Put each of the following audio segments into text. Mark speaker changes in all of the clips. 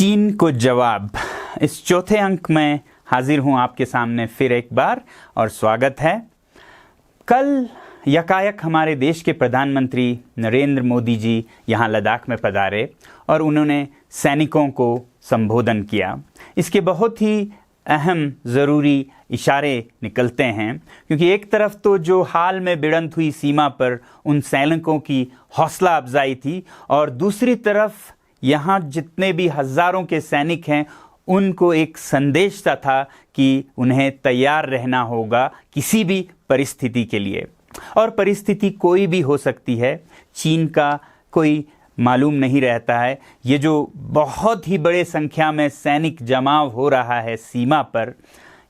Speaker 1: चीन को जवाब, इस चौथे अंक में हाजिर हूं आपके सामने फिर एक बार और स्वागत है। कल यकायक हमारे देश के प्रधानमंत्री नरेंद्र मोदी जी यहां लद्दाख में पधारे और उन्होंने सैनिकों को संबोधन किया। इसके बहुत ही अहम ज़रूरी इशारे निकलते हैं, क्योंकि एक तरफ तो जो हाल में भिड़ंत हुई सीमा पर उन सैनिकों की हौसला अफजाई थी और दूसरी तरफ यहाँ जितने भी हज़ारों के सैनिक हैं उनको एक संदेश था कि उन्हें तैयार रहना होगा किसी भी परिस्थिति के लिए, और परिस्थिति कोई भी हो सकती है। चीन का कोई मालूम नहीं रहता है। ये जो बहुत ही बड़े संख्या में सैनिक जमाव हो रहा है सीमा पर,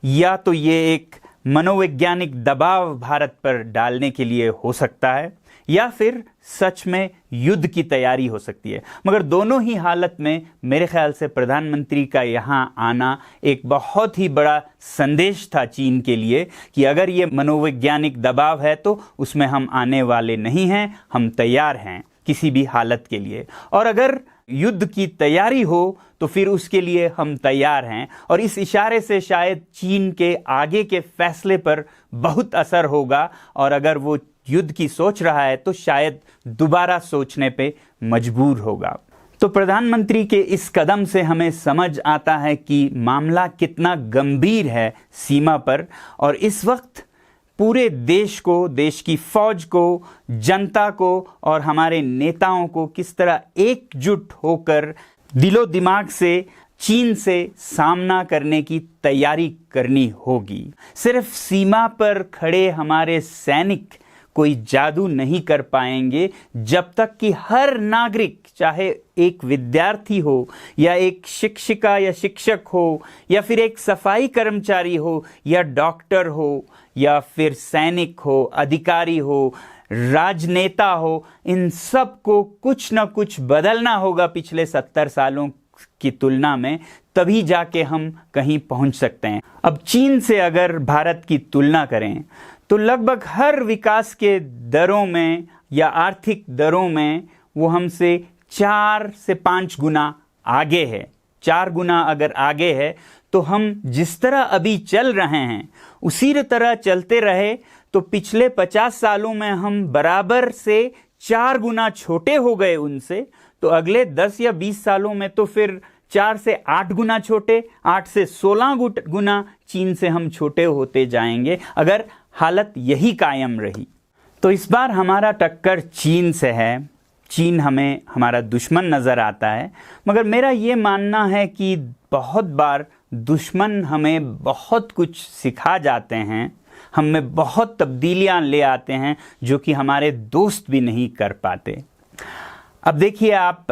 Speaker 1: या तो ये एक मनोवैज्ञानिक दबाव भारत पर डालने के लिए हो सकता है या फिर सच में युद्ध की तैयारी हो सकती है। मगर दोनों ही हालत में मेरे ख्याल से प्रधानमंत्री का यहाँ आना एक बहुत ही बड़ा संदेश था चीन के लिए कि अगर ये मनोवैज्ञानिक दबाव है तो उसमें हम आने वाले नहीं हैं, हम तैयार हैं किसी भी हालत के लिए, और अगर युद्ध की तैयारी हो तो फिर उसके लिए हम तैयार हैं। और इस इशारे से शायद चीन के आगे के फैसले पर बहुत असर होगा, और अगर वो युद्ध की सोच रहा है तो शायद दोबारा सोचने पे मजबूर होगा। तो प्रधानमंत्री के इस कदम से हमें समझ आता है कि मामला कितना गंभीर है सीमा पर, और इस वक्त पूरे देश को, देश की फौज को, जनता को और हमारे नेताओं को किस तरह एकजुट होकर दिलो दिमाग से चीन से सामना करने की तैयारी करनी होगी। सिर्फ सीमा पर खड़े हमारे सैनिक कोई जादू नहीं कर पाएंगे जब तक कि हर नागरिक, चाहे एक विद्यार्थी हो या एक शिक्षिका या शिक्षक हो या फिर एक सफाई कर्मचारी हो या डॉक्टर हो या फिर सैनिक हो, अधिकारी हो, राजनेता हो, इन सब को कुछ ना कुछ बदलना होगा पिछले 70 सालों की तुलना में, तभी जाके हम कहीं पहुंच सकते हैं। अब चीन से अगर भारत की तुलना करें तो लगभग हर विकास के दरों में या आर्थिक दरों में वो हमसे 4 से 5 गुना आगे है। 4 गुना अगर आगे है तो हम जिस तरह अभी चल रहे हैं उसी तरह चलते रहे तो पिछले 50 सालों में हम बराबर से 4 गुना छोटे हो गए उनसे, तो अगले 10 या 20 सालों में तो फिर 4 से 8 गुना छोटे, 8 से 16 गुना चीन से हम छोटे होते जाएंगे अगर हालत यही कायम रही। तो इस बार हमारा टक्कर चीन से है। चीन हमें हमारा दुश्मन नज़र आता है, मगर मेरा ये मानना है कि बहुत बार दुश्मन हमें बहुत कुछ सिखा जाते हैं, हम में बहुत तब्दीलियां ले आते हैं जो कि हमारे दोस्त भी नहीं कर पाते। अब देखिए, आप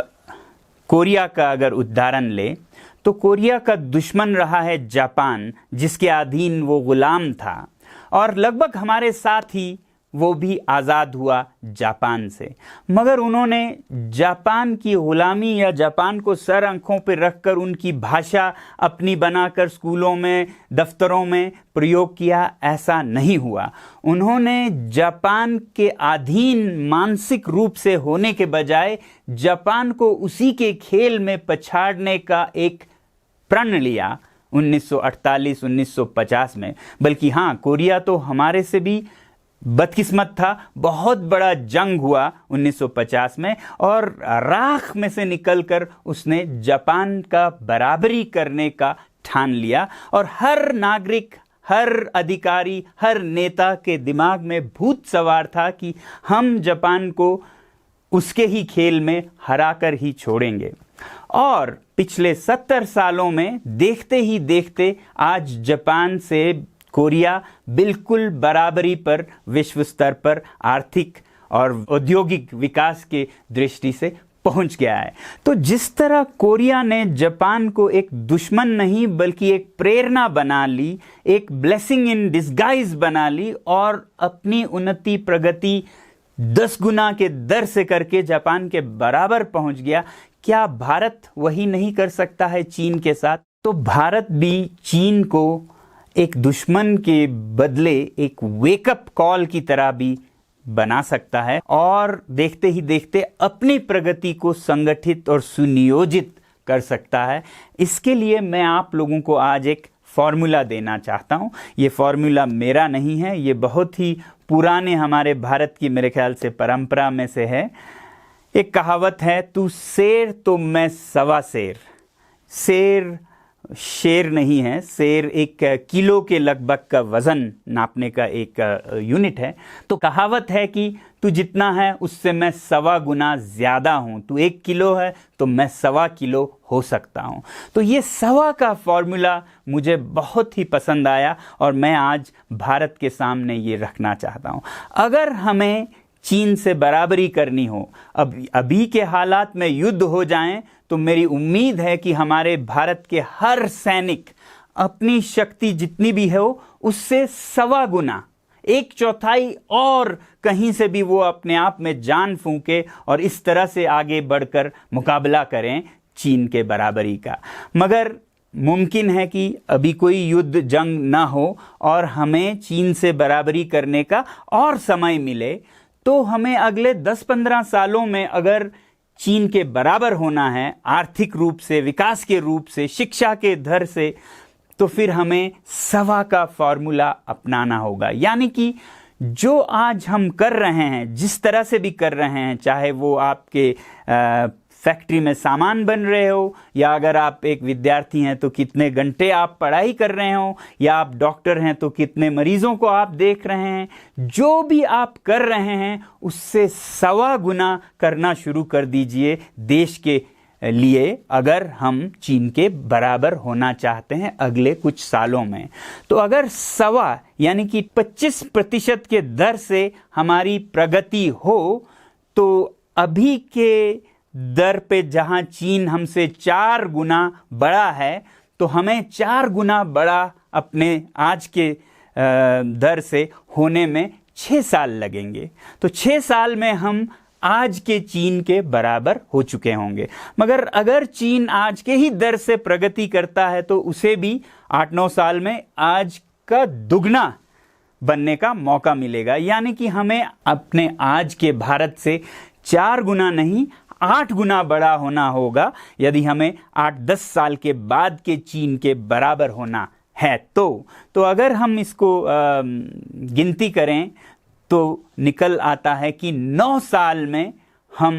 Speaker 1: कोरिया का अगर उदाहरण ले तो कोरिया का दुश्मन रहा है जापान, जिसके अधीन वो गुलाम था, और लगभग हमारे साथ ही वो भी आज़ाद हुआ जापान से। मगर उन्होंने जापान की गुलामी या जापान को सर आंखों पर रखकर उनकी भाषा अपनी बनाकर स्कूलों में, दफ्तरों में प्रयोग किया, ऐसा नहीं हुआ। उन्होंने जापान के अधीन मानसिक रूप से होने के बजाय जापान को उसी के खेल में पछाड़ने का एक प्रण लिया 1948-1950 में। बल्कि हाँ, कोरिया तो हमारे से भी बदकिस्मत था। बहुत बड़ा जंग हुआ 1950 में और राख में से निकलकर उसने जापान का बराबरी करने का ठान लिया, और हर नागरिक, हर अधिकारी, हर नेता के दिमाग में भूत सवार था कि हम जापान को उसके ही खेल में हराकर ही छोड़ेंगे। और पिछले 70 सालों में देखते ही देखते आज जापान से कोरिया बिल्कुल बराबरी पर विश्व स्तर पर आर्थिक और औद्योगिक विकास के दृष्टि से पहुंच गया है। तो जिस तरह कोरिया ने जापान को एक दुश्मन नहीं बल्कि एक प्रेरणा बना ली, एक ब्लेसिंग इन डिस्गाइज बना ली और अपनी उन्नति प्रगति 10 गुना के दर से करके जापान के बराबर पहुंच गया, क्या भारत वही नहीं कर सकता है चीन के साथ? तो भारत भी चीन को एक दुश्मन के बदले एक वेकअप कॉल की तरह भी बना सकता है और देखते ही देखते अपनी प्रगति को संगठित और सुनियोजित कर सकता है। इसके लिए मैं आप लोगों को आज एक फॉर्मूला देना चाहता हूँ। ये फॉर्मूला मेरा नहीं है, ये बहुत ही पुराने हमारे भारत की मेरे ख्याल से परंपरा में से है। एक कहावत है, तू शेर तो मैं सवा शेर। शेर शेर नहीं है, शेर एक किलो के लगभग का वज़न नापने का एक यूनिट है। तो कहावत है कि तू जितना है उससे मैं सवा गुना ज़्यादा हूँ। तू 1 किलो है तो मैं सवा किलो हो सकता हूँ। तो ये सवा का फॉर्मूला मुझे बहुत ही पसंद आया और मैं आज भारत के सामने ये रखना चाहता हूँ। अगर हमें चीन से बराबरी करनी हो, अभी के हालात में युद्ध हो जाएं, तो मेरी उम्मीद है कि हमारे भारत के हर सैनिक अपनी शक्ति जितनी भी हो उससे सवा गुना, 1/4 और कहीं से भी वो अपने आप में जान फूंके और इस तरह से आगे बढ़कर मुकाबला करें चीन के बराबरी का। मगर मुमकिन है कि अभी कोई युद्ध जंग ना हो और हमें चीन से बराबरी करने का और समय मिले, तो हमें अगले 10-15 सालों में अगर चीन के बराबर होना है आर्थिक रूप से, विकास के रूप से, शिक्षा के दर से, तो फिर हमें सवा का फॉर्मूला अपनाना होगा। यानी कि जो आज हम कर रहे हैं, जिस तरह से भी कर रहे हैं, चाहे वो आपके फैक्ट्री में सामान बन रहे हो, या अगर आप एक विद्यार्थी हैं तो कितने घंटे आप पढ़ाई कर रहे हो, या आप डॉक्टर हैं तो कितने मरीजों को आप देख रहे हैं, जो भी आप कर रहे हैं उससे सवा गुना करना शुरू कर दीजिए देश के लिए, अगर हम चीन के बराबर होना चाहते हैं अगले कुछ सालों में। तो अगर सवा यानी कि 25% के दर से हमारी प्रगति हो, तो अभी के दर पे जहां चीन हमसे 4 गुना बड़ा है, तो हमें 4 गुना बड़ा अपने आज के दर से होने में 6 साल लगेंगे। तो 6 साल में हम आज के चीन के बराबर हो चुके होंगे। मगर अगर चीन आज के ही दर से प्रगति करता है तो उसे भी 8-9 साल में आज का दुगना बनने का मौका मिलेगा। यानी कि हमें अपने आज के भारत से 4 गुना नहीं 8 गुना बड़ा होना होगा यदि हमें 8-10 साल के बाद के चीन के बराबर होना है। तो अगर हम इसको गिनती करें तो निकल आता है कि 9 साल में हम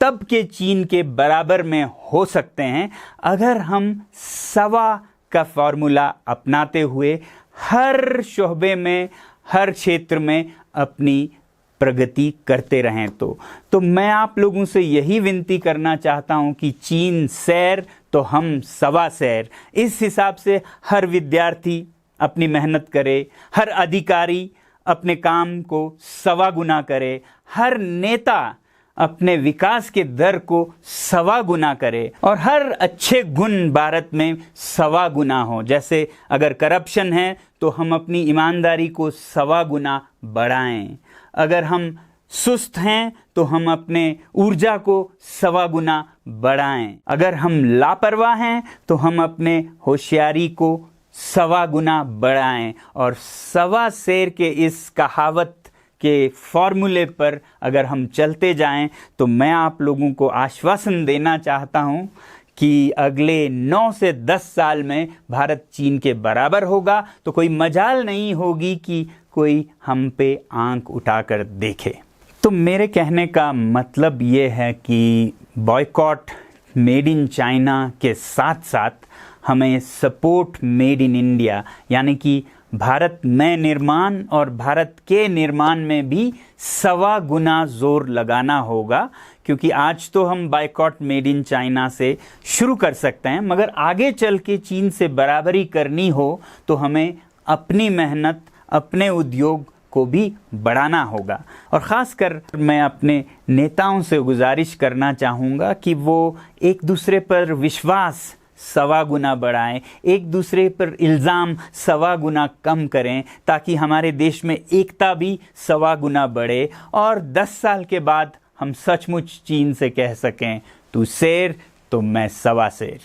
Speaker 1: तब के चीन के बराबर में हो सकते हैं, अगर हम सवा का फॉर्मूला अपनाते हुए हर शोबे में, हर क्षेत्र में अपनी प्रगति करते रहें। तो मैं आप लोगों से यही विनती करना चाहता हूं कि चीन सैर तो हम सवा सैर, इस हिसाब से हर विद्यार्थी अपनी मेहनत करे, हर अधिकारी अपने काम को सवा गुना करे, हर नेता अपने विकास के दर को सवा गुना करे, और हर अच्छे गुण भारत में सवा गुना हो। जैसे अगर करप्शन है तो हम अपनी ईमानदारी को सवा गुना बढ़ाएं, अगर हम सुस्त हैं तो हम अपने ऊर्जा को सवा गुना बढ़ाएं, अगर हम लापरवाह हैं तो हम अपने होशियारी को सवा गुना बढ़ाएं। और सवा शेर के इस कहावत के फॉर्मूले पर अगर हम चलते जाएं तो मैं आप लोगों को आश्वासन देना चाहता हूं कि अगले 9 से 10 साल में भारत चीन के बराबर होगा। तो कोई मजाल नहीं होगी कि कोई हम पे आंख उठाकर देखे। तो मेरे कहने का मतलब ये है कि बॉयकॉट मेड इन चाइना के साथ साथ हमें सपोर्ट मेड इन इंडिया, यानी कि भारत में निर्माण और भारत के निर्माण में भी सवा गुना जोर लगाना होगा। क्योंकि आज तो हम बायकॉट मेड इन चाइना से शुरू कर सकते हैं, मगर आगे चल के चीन से बराबरी करनी हो तो हमें अपनी मेहनत, अपने उद्योग को भी बढ़ाना होगा। और ख़ासकर मैं अपने नेताओं से गुजारिश करना चाहूँगा कि वो एक दूसरे पर विश्वास सवा गुना बढ़ाएं, एक दूसरे पर इल्ज़ाम सवा गुना कम करें, ताकि हमारे देश में एकता भी सवा गुना बढ़े और 10 साल के बाद हम सचमुच चीन से कह सकें, तू शेर तो मैं सवा शेर।